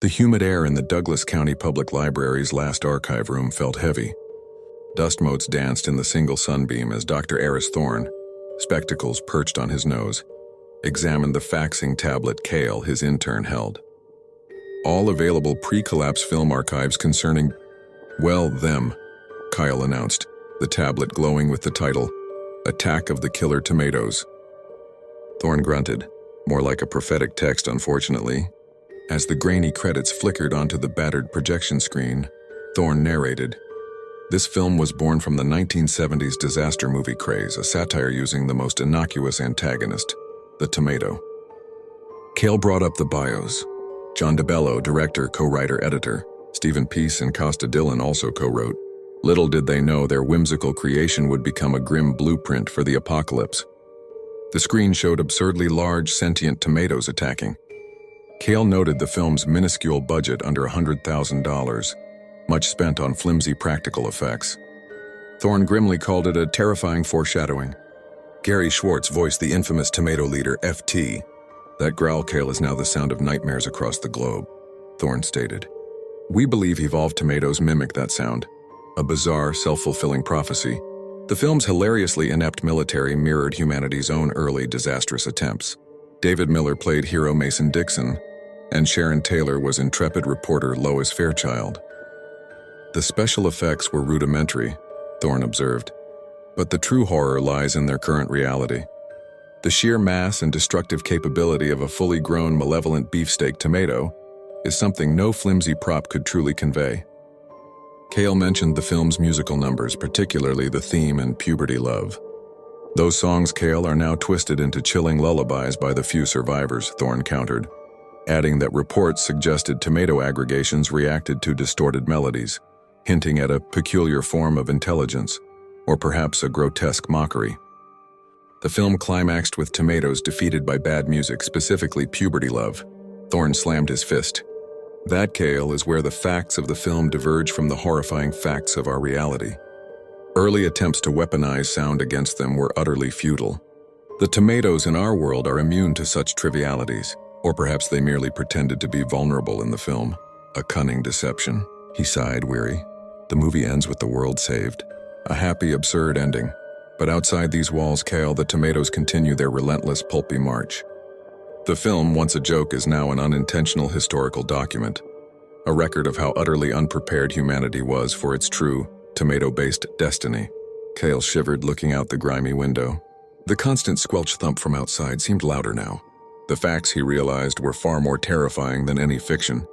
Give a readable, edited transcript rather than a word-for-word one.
The humid air in the Douglas County Public Library's last archive room felt heavy. Dust motes danced in the single sunbeam as Dr. Eris Thorne, spectacles perched on his nose, examined the faxing tablet Cale, his intern, held. All available pre-collapse film archives concerning, well, them, Kyle announced, the tablet glowing with the title, Attack of the Killer Tomatoes. Thorne grunted, more like a prophetic text, unfortunately. As the grainy credits flickered onto the battered projection screen, Thorne narrated, "This film was born from the 1970s disaster movie craze, a satire using the most innocuous antagonist, the tomato." Cale brought up the bios. John DeBello, director, co-writer, editor. Stephen Peace and Costa Dillon also co-wrote. Little did they know their whimsical creation would become a grim blueprint for the apocalypse. The screen showed absurdly large, sentient tomatoes attacking. Cale noted the film's minuscule budget, under $100,000, much spent on flimsy practical effects. Thorne grimly called it a terrifying foreshadowing. Gary Schwartz voiced the infamous tomato leader, FT. That growl, Cale, is now the sound of nightmares across the globe, Thorne stated. We believe evolved tomatoes mimic that sound, a bizarre, self-fulfilling prophecy. The film's hilariously inept military mirrored humanity's own early disastrous attempts. David Miller played hero Mason Dixon, and Sharon Taylor was intrepid reporter Lois Fairchild. The special effects were rudimentary, Thorne observed, but the true horror lies in their current reality. The sheer mass and destructive capability of a fully grown, malevolent beefsteak tomato is something no flimsy prop could truly convey. Cale mentioned the film's musical numbers, particularly the theme and Puberty Love. Those songs, Cale, are now twisted into chilling lullabies by the few survivors, Thorne countered, adding that reports suggested tomato aggregations reacted to distorted melodies, hinting at a peculiar form of intelligence, or perhaps a grotesque mockery. The film climaxed with tomatoes defeated by bad music, specifically Puberty Love. Thorne slammed his fist. That, Cale, is where the facts of the film diverge from the horrifying facts of our reality. Early attempts to weaponize sound against them were utterly futile. The tomatoes in our world are immune to such trivialities, or perhaps they merely pretended to be vulnerable in the film. A cunning deception. He sighed, weary. The movie ends with the world saved. A happy, absurd ending. But outside these walls, Cale, the tomatoes continue their relentless, pulpy march. The film, once a joke, is now an unintentional historical document, a record of how utterly unprepared humanity was for its true, tomato-based destiny. Cale shivered, looking out the grimy window. The constant squelch thump from outside seemed louder now. The facts, he realized, were far more terrifying than any fiction.